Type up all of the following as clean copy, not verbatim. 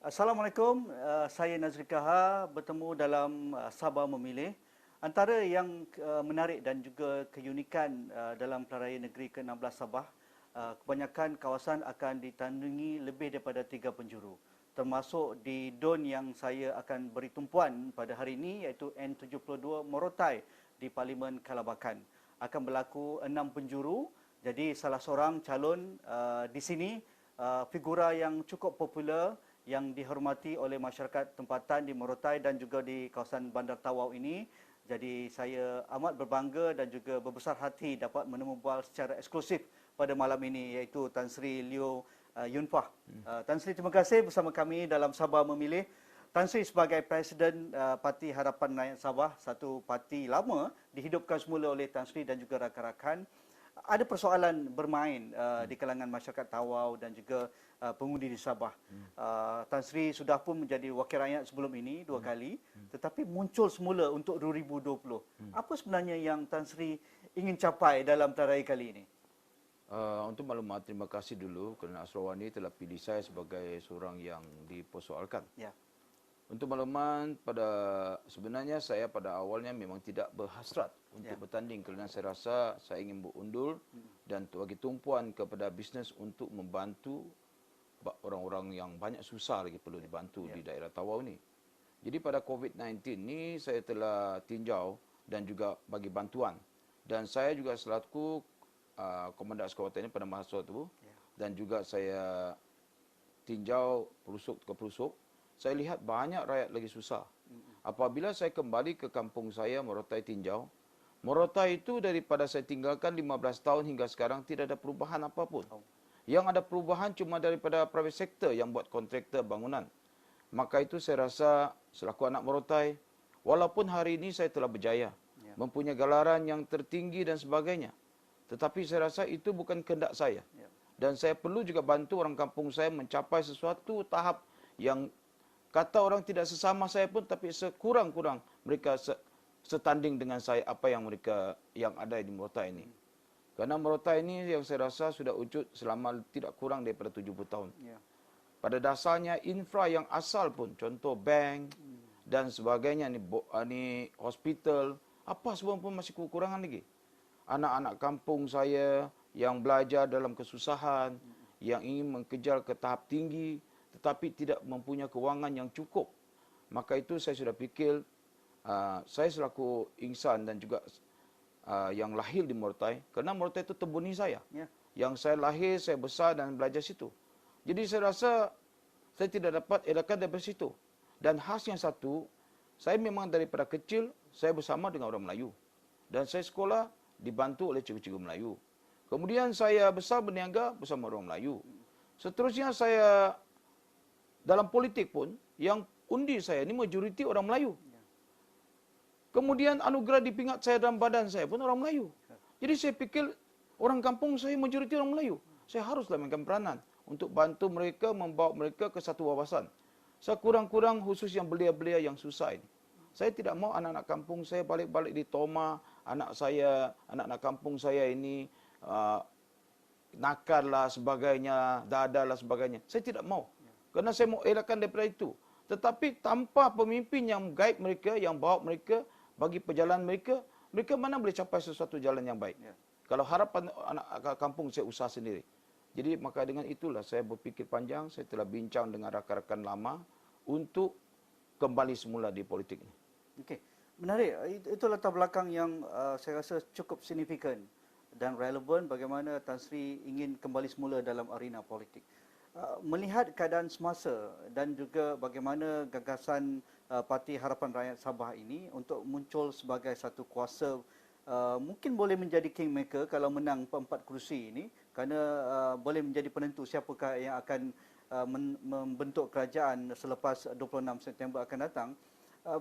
Assalamualaikum, saya Nazri Kaha bertemu dalam Sabah Memilih. Antara yang menarik dan juga keunikan dalam Pelaraya Negeri ke-16 Sabah, kebanyakan kawasan akan ditandingi lebih daripada 3 penjuru. Termasuk di DUN yang saya akan beri tumpuan pada hari ini iaitu N72 Morotai di Parlimen Kalabakan. Akan berlaku 6 penjuru, jadi salah seorang calon di sini figura yang cukup popular yang dihormati oleh masyarakat tempatan di Morotai dan juga di kawasan Bandar Tawau ini. Jadi saya amat berbangga dan juga berbesar hati dapat menemubual secara eksklusif pada malam ini iaitu Tan Sri Liew Yun Fah. Tan Sri, terima kasih bersama kami dalam Sabah Memilih. Tan Sri sebagai Presiden Parti Harapan Rakyat Sabah, satu parti lama dihidupkan semula oleh Tan Sri dan juga rakan-rakan. Ada persoalan bermain di kalangan masyarakat Tawau dan juga pengundi di Sabah. Tan Sri sudah pun menjadi wakil rakyat sebelum ini 2 kali, tetapi muncul semula untuk 2020. Apa sebenarnya yang Tan Sri ingin capai dalam tarikh kali ini? Untuk maklumat, terima kasih dulu kerana Asrawani telah pilih saya sebagai seorang yang dipersoalkan. Ya. Untuk maklumat, sebenarnya saya pada awalnya memang tidak berhasrat untuk bertanding kerana saya rasa saya ingin berundur dan bagi tumpuan kepada bisnes untuk membantu orang-orang yang banyak susah lagi perlu dibantu di daerah Tawau ni. Jadi pada COVID-19 ni saya telah tinjau dan juga bagi bantuan. Dan saya juga selaku komandan kawasan ini pada masa itu dan juga saya tinjau pelosok ke pelosok. Saya lihat banyak rakyat lagi susah. Apabila saya kembali ke kampung saya, Morotai Tinjau, Morotai itu daripada saya tinggalkan 15 tahun hingga sekarang tidak ada perubahan apapun. Yang ada perubahan cuma daripada private sector yang buat kontraktor bangunan. Maka itu saya rasa selaku anak Morotai, walaupun hari ini saya telah berjaya, mempunyai gelaran yang tertinggi dan sebagainya. Tetapi saya rasa itu bukan kehendak saya. Dan saya perlu juga bantu orang kampung saya mencapai sesuatu tahap yang kata orang tidak sesama saya pun, tapi sekurang-kurang mereka setanding dengan saya apa yang mereka yang ada di Morotai ini. Karena Morotai ini yang saya rasa sudah wujud selama tidak kurang daripada 70 tahun. Pada dasarnya infra yang asal pun, contoh bank dan sebagainya, ni hospital, apa semua pun masih kekurangan lagi. Anak-anak kampung saya yang belajar dalam kesusahan, yang ingin mengejar ke tahap tinggi, tetapi tidak mempunyai kewangan yang cukup. Maka itu saya sudah fikir, saya selaku insan dan juga yang lahir di Morotai, kerana Morotai itu tebuni saya. Yang saya lahir, saya besar dan belajar situ. Jadi saya rasa saya tidak dapat elakkan daripada situ. Dan khasnya satu, saya memang daripada kecil, saya bersama dengan orang Melayu. Dan saya sekolah dibantu oleh cikgu-cikgu Melayu. Kemudian saya besar berniaga bersama orang Melayu. Seterusnya saya dalam politik pun, yang undi saya ini majoriti orang Melayu. Kemudian anugerah dipingat saya dalam badan saya pun orang Melayu. Jadi saya fikir orang kampung saya majoriti orang Melayu. Saya haruslah mainkan peranan untuk bantu mereka, membawa mereka ke satu wawasan. Sekurang-kurang khusus yang belia-belia yang susah ini. Saya tidak mau anak-anak kampung saya balik-balik di Toma, anak-anak kampung saya ini nakal lah sebagainya, dada lah sebagainya. Saya tidak mau. Kerana saya mau elakkan daripada itu. Tetapi tanpa pemimpin yang guide mereka, yang bawa mereka, bagi perjalanan mereka, mereka mana boleh capai sesuatu jalan yang baik. Kalau harapan anak kampung saya usaha sendiri. Jadi maka dengan itulah saya berfikir panjang, saya telah bincang dengan rakan-rakan lama untuk kembali semula di politik ini. Okey, menarik. Itu latar belakang yang saya rasa cukup signifikan dan relevan bagaimana Tan Sri ingin kembali semula dalam arena politik. Melihat keadaan semasa dan juga bagaimana gagasan Parti Harapan Rakyat Sabah ini untuk muncul sebagai satu kuasa mungkin boleh menjadi kingmaker kalau menang 4 kerusi ini, kerana boleh menjadi penentu siapakah yang akan membentuk kerajaan selepas 26 September akan datang.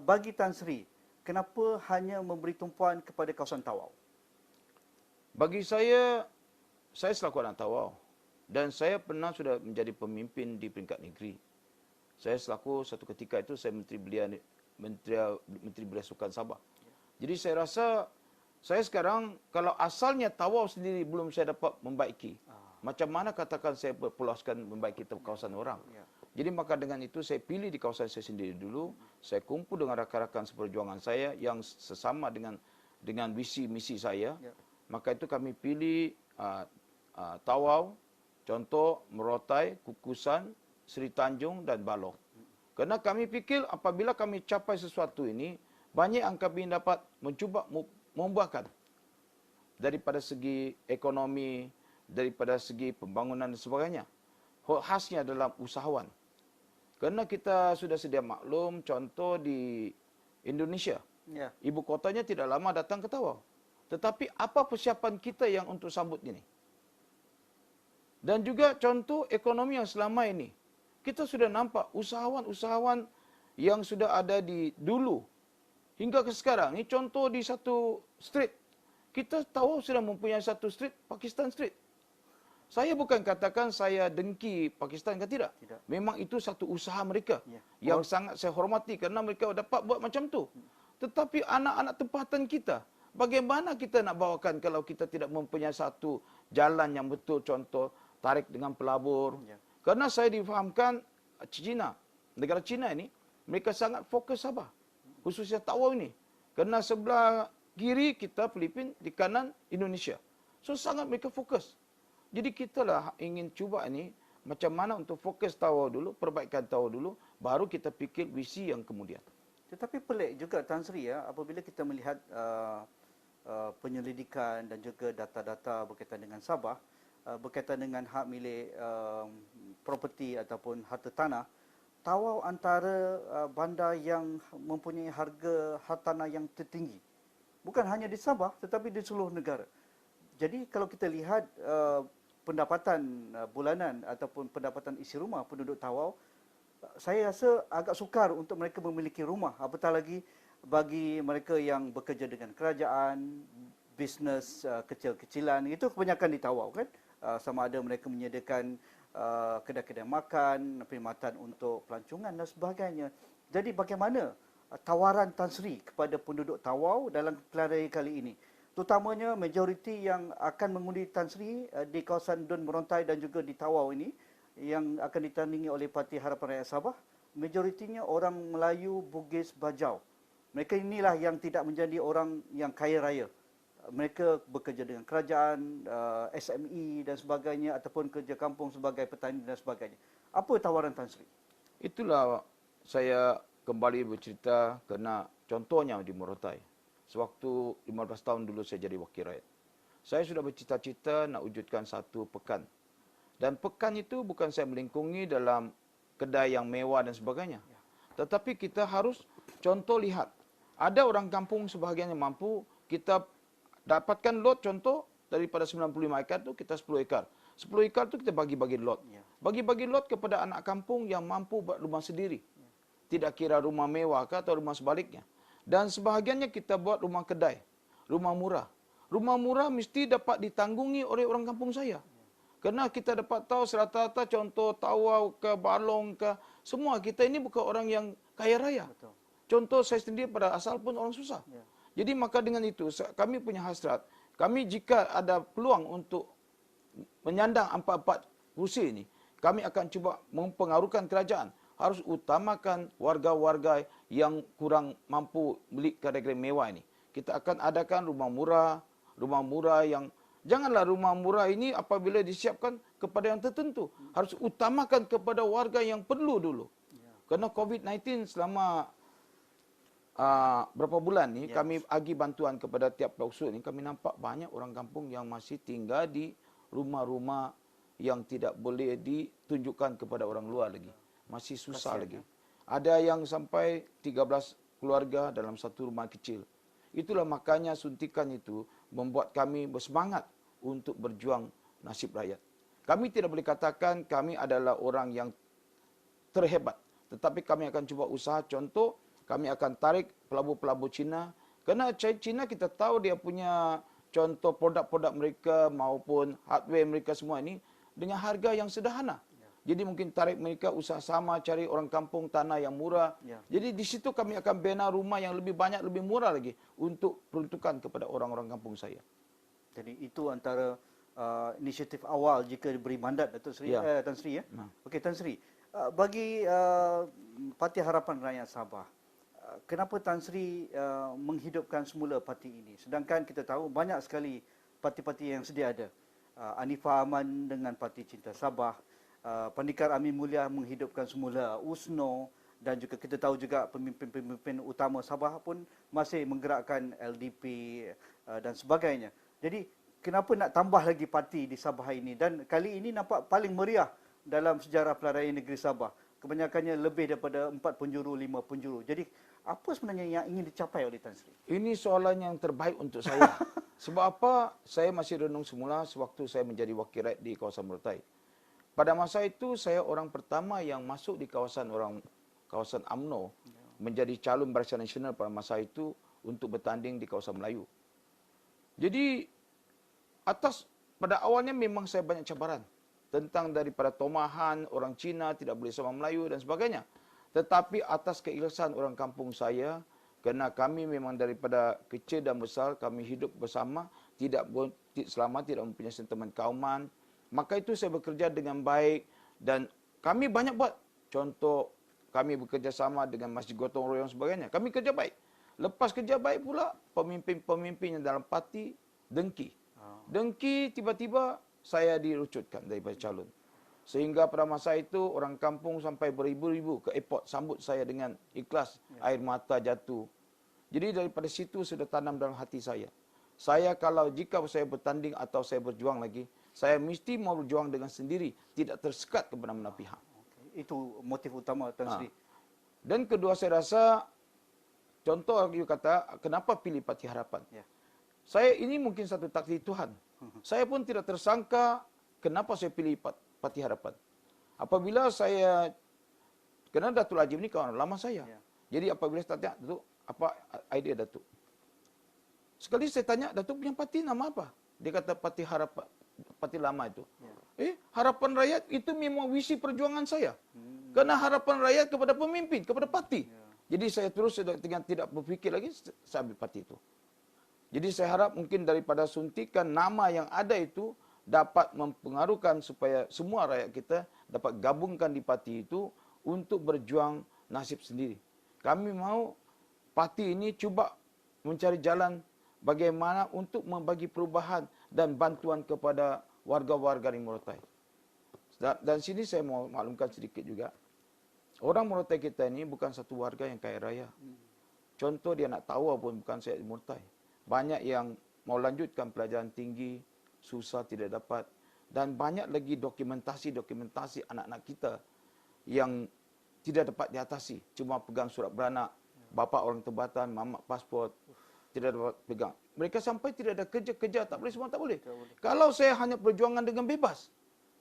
Bagi Tan Sri, kenapa hanya memberi tumpuan kepada kawasan Tawau? Bagi saya selaku anak Tawau. Dan saya pernah sudah menjadi pemimpin di peringkat negeri. Saya selaku satu ketika itu saya Menteri Belia Sukan Sabah. Jadi saya rasa saya sekarang kalau asalnya Tawau sendiri belum saya dapat membaiki. Macam mana katakan saya pulaskan membaiki kawasan orang. Jadi maka dengan itu saya pilih di kawasan saya sendiri dulu. Saya kumpul dengan rakan-rakan seperjuangan saya yang sesama dengan visi misi saya. Ya. Maka itu kami pilih Tawau, contoh Merotai, Kukusan, Seri Tanjung dan Balong. Karena kami fikir apabila kami capai sesuatu ini, banyak yang kami dapat mencuba membuahkan. Daripada segi ekonomi, daripada segi pembangunan dan sebagainya. Khasnya adalah usahawan. Kerana kita sudah sedia maklum, contoh di Indonesia, Ya. ibu kotanya tidak lama datang ke Tawau. Tetapi apa persiapan kita yang untuk sambut ini? Dan juga contoh ekonomi yang selama ini. Kita sudah nampak usahawan-usahawan yang sudah ada di dulu hingga ke sekarang. Ini contoh di satu street. Kita tahu sudah mempunyai satu street, Pakistan Street. Saya bukan katakan saya dengki Pakistan ke tidak. Tidak. Memang itu satu usaha mereka Ya. yang sangat saya hormati kerana mereka dapat buat macam tu. Tetapi anak-anak tempatan kita, bagaimana kita nak bawakan kalau kita tidak mempunyai satu jalan yang betul, contoh tarik dengan pelabur. Ya. Karena saya difahamkan China, negara China ini, mereka sangat fokus Sabah. Khususnya Tawau ini. Kerana sebelah kiri kita Filipin, di kanan Indonesia. So sangat mereka fokus. Jadi kita lah ingin cuba ini macam mana untuk fokus Tawau dulu, perbaikan Tawau dulu, baru kita fikir visi yang kemudian. Tetapi pelik juga Tan Sri ya, apabila kita melihat penyelidikan dan juga data-data berkaitan dengan Sabah, berkaitan dengan hak milik properti ataupun harta tanah, Tawau antara bandar yang mempunyai harga tanah yang tertinggi. Bukan hanya di Sabah tetapi di seluruh negara. Jadi kalau kita lihat pendapatan bulanan ataupun pendapatan isi rumah penduduk Tawau, saya rasa agak sukar untuk mereka memiliki rumah. Apatah lagi bagi mereka yang bekerja dengan kerajaan, bisnes kecil-kecilan, itu kebanyakan di Tawau kan. Sama ada mereka menyediakan kedai-kedai makan, perkhidmatan untuk pelancongan dan sebagainya. Jadi bagaimana tawaran Tan Sri kepada penduduk Tawau dalam pilihan raya kali ini? Terutamanya majoriti yang akan mengundi Tan Sri di kawasan Dun Merontai dan juga di Tawau ini yang akan ditandingi oleh Parti Harapan Rakyat Sabah, majoritinya orang Melayu, Bugis, Bajau. Mereka inilah yang tidak menjadi orang yang kaya raya. Mereka bekerja dengan kerajaan, SME dan sebagainya ataupun kerja kampung sebagai petani dan sebagainya. Apa tawaran Tan Sri? Itulah saya kembali bercerita kerana contohnya di Merotai. Sewaktu 15 tahun dulu saya jadi wakil rakyat. Saya sudah bercita-cita nak wujudkan satu pekan. Dan pekan itu bukan saya melingkungi dalam kedai yang mewah dan sebagainya. Tetapi kita harus contoh lihat. Ada orang kampung sebahagian yang mampu, kita dapatkan lot contoh daripada 95 ekar tu kita 10 ekar. 10 ekar tu kita bagi-bagi lot. Bagi-bagi lot kepada anak kampung yang mampu buat rumah sendiri. Tidak kira rumah mewah ke atau rumah sebaliknya. Dan sebahagiannya kita buat rumah kedai, rumah murah. Rumah murah mesti dapat ditanggungi oleh orang kampung saya. Kerana kita dapat tahu serata-rata contoh Tawau ke Balong ke, semua kita ini bukan orang yang kaya raya. Betul. Contoh saya sendiri pada asal pun orang susah. Ya. Jadi maka dengan itu kami punya hasrat, kami jika ada peluang untuk menyandang empat-empat kursi ini, kami akan cuba mempengaruhkan kerajaan. Harus utamakan warga-warga yang kurang mampu beli kedai-kedai mewah ini. Kita akan adakan rumah murah yang janganlah rumah murah ini apabila disiapkan kepada yang tertentu. Harus utamakan kepada warga yang perlu dulu. Kerana COVID-19 selama berapa bulan ni kami bagi bantuan kepada tiap pelosok ni, kami nampak banyak orang kampung yang masih tinggal di rumah-rumah yang tidak boleh ditunjukkan kepada orang luar lagi. Masih susah lagi. Ada yang sampai 13 keluarga dalam satu rumah kecil. Itulah makanya suntikan itu membuat kami bersemangat untuk berjuang nasib rakyat. Kami tidak boleh katakan kami adalah orang yang terhebat. Tetapi kami akan cuba usaha. Contoh, kami akan tarik pelabur-pelabur Cina. Kerana Cina kita tahu dia punya contoh produk-produk mereka maupun hardware mereka semua ini dengan harga yang sederhana. Jadi mungkin tarik mereka usaha sama, cari orang kampung tanah yang murah. Jadi di situ kami akan bina rumah yang lebih banyak, lebih murah lagi untuk peruntukan kepada orang-orang kampung saya. Jadi itu antara inisiatif awal jika diberi mandat Datuk Seri, Tan Sri ya. Okey Tan Sri, Bagi Parti Harapan Rakyat Sabah, kenapa Tan Sri menghidupkan semula parti ini? Sedangkan kita tahu banyak sekali parti-parti yang sedia ada. Anifah Aman dengan Parti Cinta Sabah, Pandikar Amin Mulia menghidupkan semula USNO, dan juga kita tahu juga pemimpin-pemimpin utama Sabah pun masih menggerakkan LDP dan sebagainya. Jadi kenapa nak tambah lagi parti di Sabah ini? Dan kali ini nampak paling meriah dalam sejarah pelarian negeri Sabah. Kebanyakannya lebih daripada 4 penjuru, 5 penjuru. Jadi apa sebenarnya yang ingin dicapai oleh Tan Sri? Ini soalan yang terbaik untuk saya. Sebab apa? Saya masih renung semula sewaktu saya menjadi wakil rakyat di kawasan Merotai. Pada masa itu saya orang pertama yang masuk di kawasan UMNO menjadi calon Barisan Nasional pada masa itu untuk bertanding di kawasan Melayu. Jadi pada awalnya memang saya banyak cabaran tentang daripada tomahan orang Cina tidak boleh sama Melayu dan sebagainya. Tetapi atas keikhlasan orang kampung saya, kerana kami memang daripada kecil dan besar kami hidup bersama, selama tidak mempunyai sentimen kauman, maka itu saya bekerja dengan baik dan kami banyak buat. Contoh, kami bekerjasama dengan Masjid Gotong Royong sebagainya. Kami kerja baik. Lepas kerja baik pula, pemimpin-pemimpin yang dalam parti dengki. Dengki tiba-tiba saya dirucutkan daripada calon. Sehingga pada masa itu orang kampung sampai beribu-ribu ke airport sambut saya dengan ikhlas, air mata jatuh. Jadi daripada situ sudah tanam dalam hati saya. Jika saya bertanding atau saya berjuang lagi, saya mesti mau berjuang dengan sendiri, tidak tersekat kepada mana pihak. Itu motif utama Tan Sri. Dan kedua saya rasa, contoh you kata, kenapa pilih Parti Harapan? Ya. Saya ini mungkin satu takdir Tuhan. Saya pun tidak tersangka kenapa saya pilih Parti Harapan. Apabila kerana Datuk Lajim ni kawan lama saya. Ya. Jadi apabila saya tanya, Datuk, apa idea Datuk? Sekali saya tanya, Datuk punya parti nama apa? Dia kata Parti Harapan, parti lama itu. Ya. Harapan Rakyat itu memang visi perjuangan saya. Kerana harapan rakyat kepada pemimpin, kepada parti. Ya. Jadi saya terus dengan tidak berfikir lagi, saya ambil parti itu. Jadi saya harap mungkin daripada suntikan nama yang ada itu dapat mempengaruhkan supaya semua rakyat kita dapat gabungkan di parti itu untuk berjuang nasib sendiri. Kami mau parti ini cuba mencari jalan bagaimana untuk membagi perubahan dan bantuan kepada warga-warga di Merotai. Dan sini saya mau maklumkan sedikit juga. Orang Merotai kita ini bukan satu warga yang kaya raya. Contoh dia nak tahu pun bukan saya di Merotai. Banyak yang mau lanjutkan pelajaran tinggi, susah tidak dapat. Dan banyak lagi dokumentasi anak-anak kita yang tidak dapat diatasi. Cuma pegang surat beranak, bapa orang tempatan, mamak pasport, tidak dapat pegang. Mereka sampai tidak ada kerja, tak boleh, semua tak boleh. Kalau saya hanya perjuangan dengan bebas,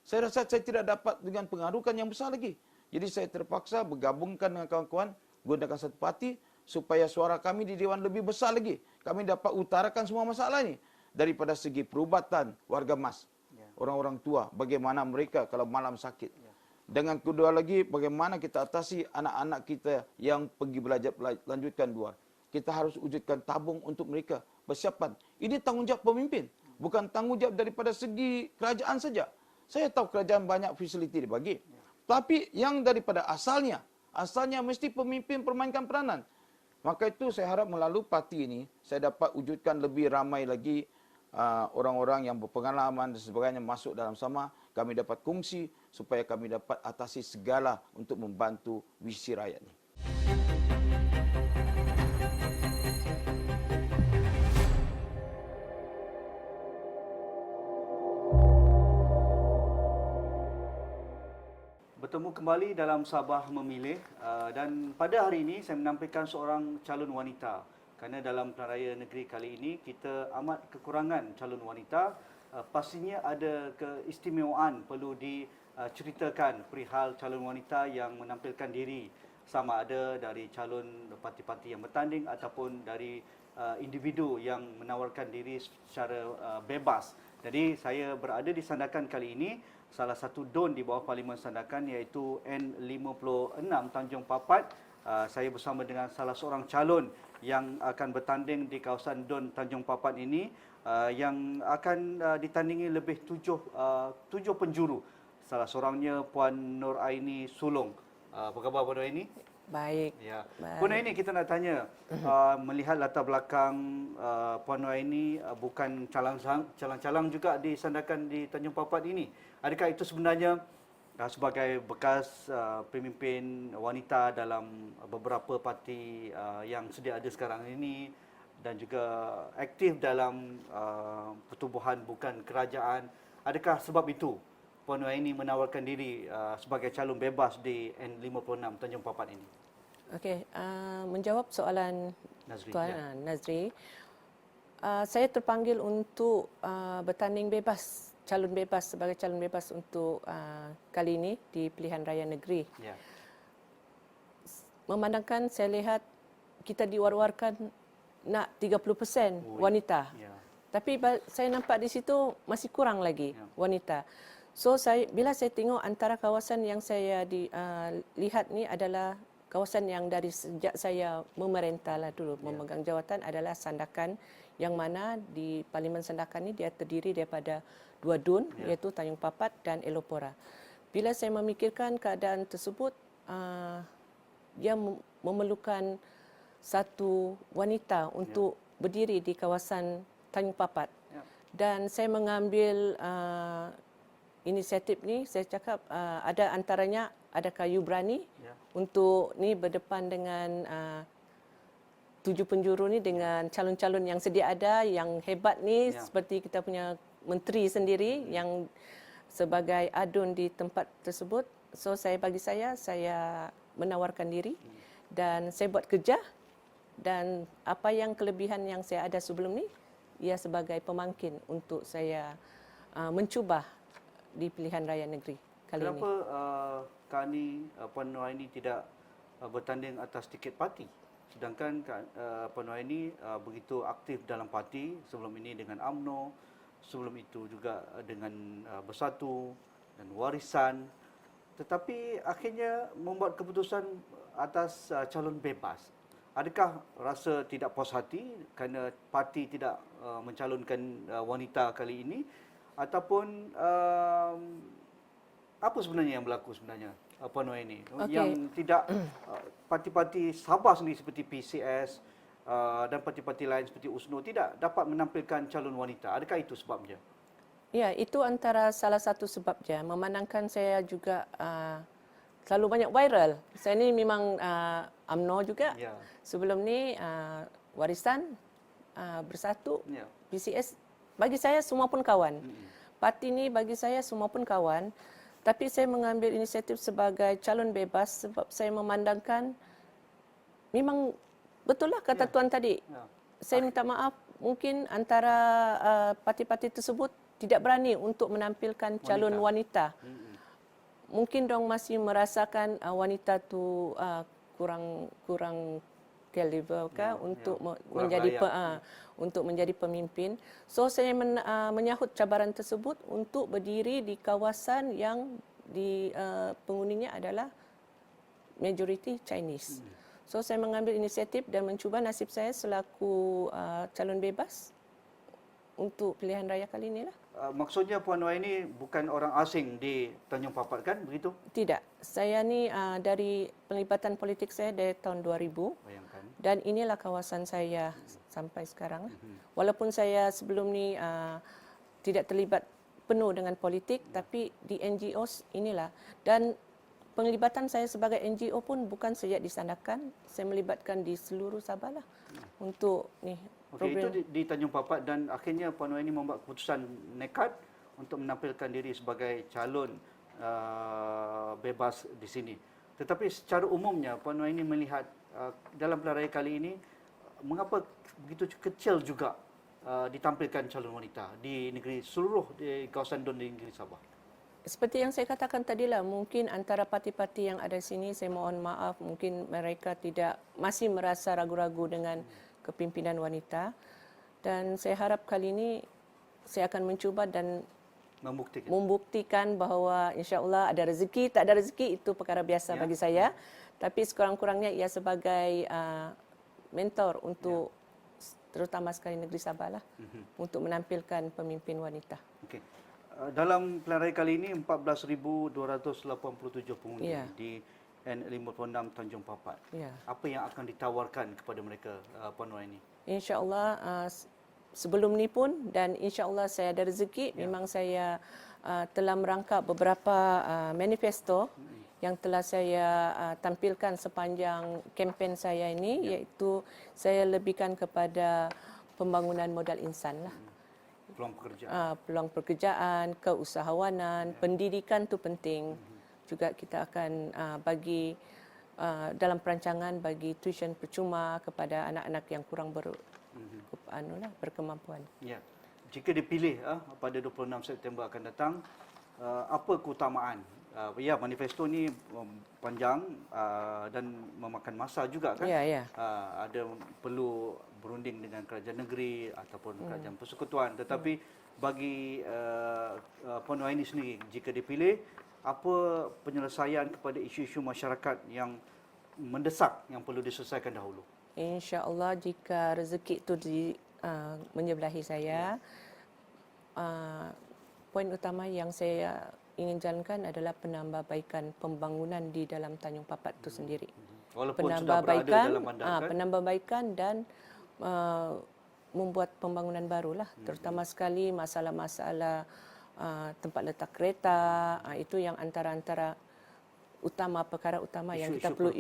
saya rasa saya tidak dapat dengan pengaruhan yang besar lagi. Jadi saya terpaksa bergabungkan dengan kawan-kawan, gunakan satu parti, supaya suara kami di Dewan lebih besar lagi. Kami dapat utarakan semua masalah ini. Daripada segi perubatan warga mas, orang-orang tua, bagaimana mereka kalau malam sakit. Dengan kedua lagi, bagaimana kita atasi anak-anak kita yang pergi belajar lanjutkan luar. Kita harus wujudkan tabung untuk mereka, persiapan. Ini tanggungjawab pemimpin, bukan tanggungjawab daripada segi kerajaan saja. Saya tahu kerajaan banyak fasiliti dibagi. Tapi yang daripada asalnya mesti pemimpin permainkan peranan. Maka itu saya harap melalui parti ini, saya dapat wujudkan lebih ramai lagi orang-orang yang berpengalaman dan sebagainya masuk dalam sama. Kami dapat kongsi supaya kami dapat atasi segala untuk membantu visi rakyat ini. Bertemu kembali dalam Sabah Memilih dan pada hari ini saya menampilkan seorang calon wanita kerana dalam pilihan raya negeri kali ini kita amat kekurangan calon wanita. Pastinya ada keistimewaan perlu diceritakan perihal calon wanita yang menampilkan diri, sama ada dari calon parti-parti yang bertanding ataupun dari individu yang menawarkan diri secara bebas. Jadi saya berada di Sandakan kali ini, salah satu DUN di bawah Parlimen Sandakan iaitu N56 Tanjung Papat. Saya bersama dengan salah seorang calon yang akan bertanding di kawasan DUN Tanjung Papat ini, yang akan ditandingi lebih tujuh penjuru. salah seorangnya Puan Nur Aini Sulong. Apa khabar Puan Nur Aini? Baik. Ya. Baik. Puan Nur Aini, kita nak tanya, melihat latar belakang Puan Nur Aini bukan calang-calang juga disandarkan di Tanjung Papat ini. Adakah itu sebenarnya sebagai bekas pemimpin wanita dalam beberapa parti yang sedia ada sekarang ini dan juga aktif dalam pertubuhan bukan kerajaan, adakah sebab itu Puan Nur Aini menawarkan diri sebagai calon bebas di N56 Tanjung Papat ini? Okey, menjawab soalan Nazri, Tuan ya. Nazri, saya terpanggil untuk bertanding bebas, calon bebas sebagai calon bebas untuk kali ini di pilihan raya negeri. Ya. Memandangkan saya lihat kita diwar-warkan nak 30% wanita. Ya. Tapi saya nampak di situ masih kurang lagi wanita. So bila saya tengok antara kawasan yang saya lihat ni adalah kawasan yang dari sejak saya memerintah lah dulu memegang jawatan adalah Sandakan, yang mana di Parlimen Sandakan ni dia terdiri daripada 2 dun iaitu Tanjung Papat dan Elopora. Bila saya memikirkan keadaan tersebut, dia memerlukan satu wanita untuk berdiri di kawasan Tanjung Papat. Dan saya mengambil inisiatif ni, saya cakap ada antaranya, adakah you berani untuk ni berdepan dengan 7 penjuru ni dengan calon-calon yang sedia ada, yang hebat ni seperti kita punya menteri sendiri yang sebagai adun di tempat tersebut. So bagi saya menawarkan diri dan saya buat kerja, dan apa yang kelebihan yang saya ada sebelum ni, ia sebagai pemangkin untuk saya mencuba di pilihan raya negeri kali Kenapa ini. Kani Puan Nur Aini tidak bertanding atas tiket parti? Sedangkan Puan Nur Aini begitu aktif dalam parti, sebelum ini dengan UMNO, sebelum itu juga dengan Bersatu dan Warisan. Tetapi akhirnya membuat keputusan atas calon bebas. Adakah rasa tidak puas hati kerana parti tidak mencalonkan wanita kali ini, ataupun apa sebenarnya yang berlaku sebenarnya Puan Nur Aini yang tidak parti-parti Sabah sendiri seperti PCS dan parti-parti lain seperti USNO tidak dapat menampilkan calon wanita? Adakah itu sebabnya? Ya, itu antara salah satu sebabnya. Memandangkan saya juga selalu banyak viral. Saya ni memang UMNO juga. Ya. Sebelum ni Warisan, Bersatu, PCS, bagi saya semua pun kawan. Parti ni bagi saya semua pun kawan. Tapi saya mengambil inisiatif sebagai calon bebas sebab saya memandangkan memang betul lah kata Tuan tadi. Saya minta maaf, mungkin antara parti-parti tersebut tidak berani untuk menampilkan calon wanita. Mungkin dong masih merasakan wanita tu kurang caliber untuk menjadi untuk menjadi pemimpin. So saya menyahut cabaran tersebut untuk berdiri di kawasan yang penghuninya adalah majoriti Chinese. So saya mengambil inisiatif dan mencuba nasib saya selaku calon bebas untuk pilihan raya kali inilah. Maksudnya Puan Nur Aini bukan orang asing di Tanjung Papat, kan begitu? Tidak. Saya ni dari penglibatan politik saya dari tahun 2000. Bayangkan. Dan inilah kawasan saya sampai sekarang. Walaupun saya sebelum ni tidak terlibat penuh dengan politik, tapi di NGOs inilah. Dan penglibatan saya sebagai NGO pun bukan sejak di Sandakan, saya melibatkan di seluruh Sabah lah untuk ni. Okey, itu di Tanjung Papat, dan akhirnya Puan Nur Aini membuat keputusan nekat untuk menampilkan diri sebagai calon bebas di sini. Tetapi secara umumnya Puan Nur Aini melihat dalam pilihan raya kali ini, mengapa begitu kecil juga ditampilkan calon wanita di negeri seluruh di kawasan Dun di negeri Sabah? Seperti yang saya katakan tadilah, mungkin antara parti-parti yang ada di sini, saya mohon maaf, mungkin mereka masih merasa ragu-ragu dengan kepimpinan wanita, dan saya harap kali ini saya akan mencuba dan membuktikan bahawa insya-Allah ada rezeki, tak ada rezeki itu perkara biasa bagi saya, tapi sekurang-kurangnya ia sebagai mentor untuk terutama sekali negeri Sabah lah, untuk menampilkan pemimpin wanita. Okey. Dalam pilihan raya kali ini 14,287 pengundi Ya. di N56 Tanjung Papat. Ya. Apa yang akan ditawarkan kepada mereka, Puan Nuaini? InsyaAllah sebelum ni pun dan insyaAllah saya ada rezeki, memang saya telah merangkap beberapa manifesto yang telah saya tampilkan sepanjang kempen saya ini, iaitu saya lebihkan kepada pembangunan modal insan lah. Peluang pekerjaan. Peluang pekerjaan, keusahawanan, pendidikan tu penting. Juga kita akan bagi dalam perancangan bagi tuition percuma kepada anak-anak yang kurang berkemampuan. Ya. Jika dipilih pada 26 September akan datang, apa keutamaan? Ya, manifesto ni panjang dan memakan masa juga kan? Ya, ya. Ada perlu berunding dengan kerajaan negeri ataupun kerajaan persekutuan. Tetapi bagi Puan Nuaini sendiri, jika dipilih, apa penyelesaian kepada isu-isu masyarakat yang mendesak yang perlu diselesaikan dahulu? InsyaAllah jika rezeki itu menyebelahi saya, poin utama yang saya ingin jalankan adalah penambahbaikan pembangunan di dalam Tanjung Papat itu sendiri. Walaupun sudah berada dalam bandar, kan? Penambahbaikan dan membuat pembangunan barulah, terutama sekali masalah-masalah tempat letak kereta, itu yang antara perkara utama yang kita perlu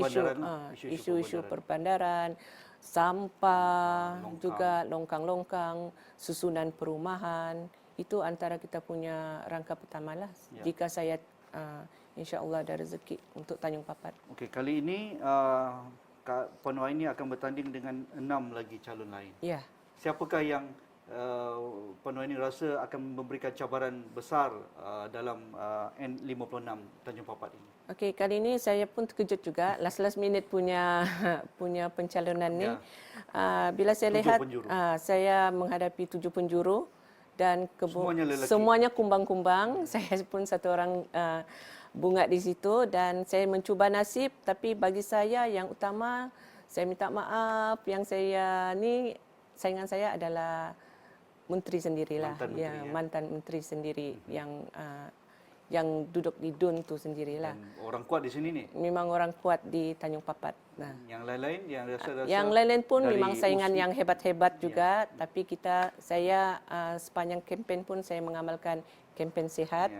isu-isu perbandaran, sampah, juga longkang-longkang, susunan perumahan, itu antara kita punya rangka pertama lah. Ya. Jika saya insya-Allah ada rezeki untuk Tanjung Papat. Okey, kali ini Puan Nuaini akan bertanding dengan 6 lagi calon lain. Ya. Siapakah yang Puan Nuaini rasa akan memberikan cabaran besar dalam N56 Tanjung Papat ini? Okey, kali ini saya pun terkejut juga last minute punya pencalonan ni. Ya. Bila saya lihat saya menghadapi 7 penjuru dan semuanya kumbang-kumbang. Saya pun satu orang bunga di situ dan saya mencuba nasib, tapi bagi saya yang utama, saya minta maaf, yang saya ni saingan saya adalah menteri sendirilah, mantan menteri sendiri yang duduk di DUN tu sendirilah. Dan orang kuat di sini ni. Memang orang kuat di Tanjung Papat. Nah, yang lain-lain yang lain-lain pun memang saingan yang hebat-hebat juga, tapi saya sepanjang kempen pun saya mengamalkan kempen sihat.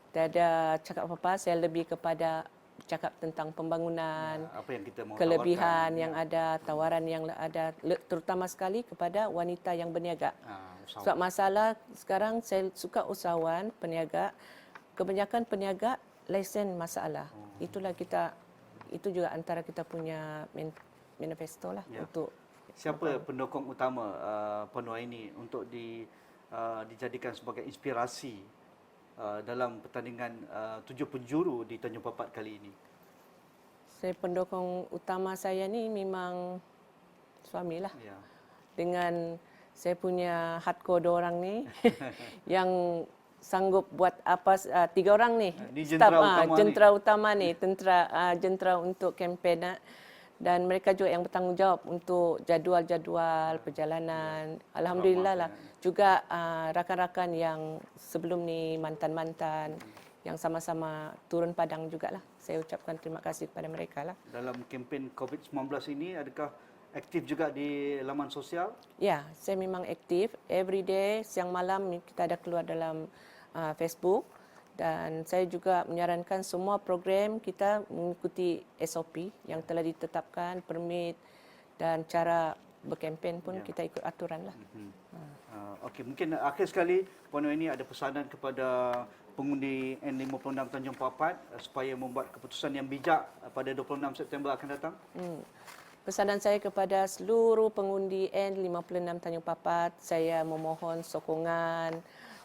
Tak ada cakap apa-apa, saya lebih kepada cakap tentang pembangunan, apa yang kita mau kelebihan yang ada, tawaran yang ada, terutama sekali kepada wanita yang berniaga. Sebab masalah sekarang saya suka usahawan, peniaga, kebanyakan peniaga lesen masalah. Itu juga antara kita punya manifesto lah untuk. Siapa pendukung utama Puan Nuaini untuk dijadikan sebagai inspirasi dalam pertandingan 7 penjuru di Tanjung Papat kali ini? Saya pendukung utama saya ni memang suamilah. Ya. Dengan saya punya hardcore 2 orang ni yang sanggup buat apa 3 orang ni. Jentera utama ni, jentera untuk kempen dan mereka juga yang bertanggungjawab untuk jadual-jadual perjalanan. Alhamdulillah lah. Juga rakan-rakan yang sebelum ni mantan-mantan yang sama-sama turun padang jugalah. Saya ucapkan terima kasih kepada mereka lah. Dalam kempen COVID-19 ini adakah aktif juga di laman sosial? Ya, saya memang aktif. Every day, siang malam kita ada keluar dalam Facebook. Dan saya juga menyarankan semua program kita mengikuti SOP yang telah ditetapkan, permit dan cara berkempen pun kita ikut aturan lah. Okey, mungkin akhir sekali Puan Nuaini ada pesanan kepada pengundi N56 Tanjung Papat supaya membuat keputusan yang bijak pada 26 September akan datang? Pesanan saya kepada seluruh pengundi N56 Tanjung Papat, saya memohon sokongan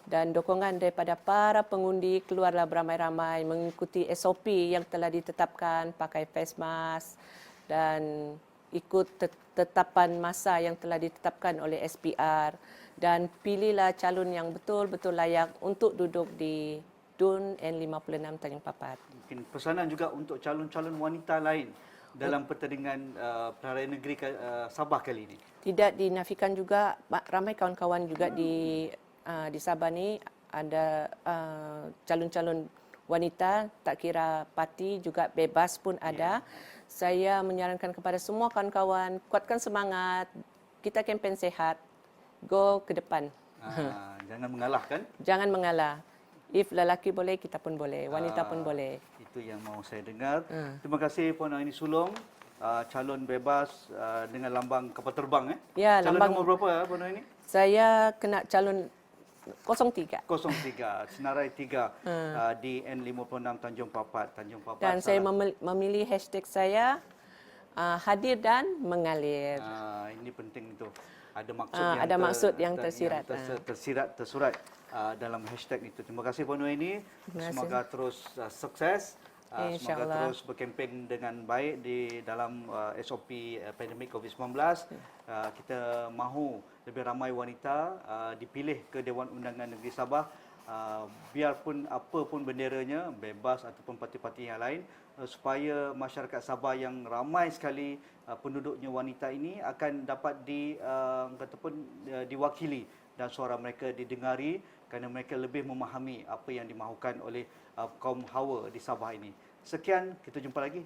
dan dokongan daripada para pengundi, keluarlah beramai-ramai mengikuti SOP yang telah ditetapkan, pakai face mask dan ikut tetapan masa yang telah ditetapkan oleh SPR dan pilihlah calon yang betul-betul layak untuk duduk di DUN N56 Tanjung Papat. Mungkin pesanan juga untuk calon-calon wanita lain dalam pertandingan Pilihan Raya Negeri Sabah kali ini. Tidak dinafikan juga, ramai kawan-kawan juga di Sabah ni ada calon-calon wanita, tak kira parti juga bebas pun ada. Saya menyarankan kepada semua kawan-kawan, kuatkan semangat, kita kempen sehat, go ke depan. Jangan mengalah kan? Jangan mengalah. If lelaki boleh, kita pun boleh, wanita pun boleh. Itu yang mau saya dengar. Terima kasih Puan Aini Sulong, calon bebas dengan lambang kapal terbang. Ya, calon lambang nombor berapa Puan Aini? saya kena calon 03. 03, senarai 3 di N56 Tanjung Papat. Dan saya memilih hashtag saya hadir dan mengalir. Ini penting tu. Ada maksud ada maksud yang tersirat. Tersurat dalam hashtag itu. Terima kasih Puan Aini. Semoga terus sukses. Semoga InsyaAllah. terus berkempen dengan baik di dalam SOP pandemik COVID-19. Kita mahu lebih ramai wanita dipilih ke Dewan Undangan Negeri Sabah. Biarpun apa pun benderanya, bebas ataupun parti-parti yang lain, supaya masyarakat Sabah yang ramai sekali penduduknya wanita ini akan dapat diwakili dan suara mereka didengari kerana mereka lebih memahami apa yang dimahukan oleh kaum hawa di Sabah ini. Sekian, kita jumpa lagi.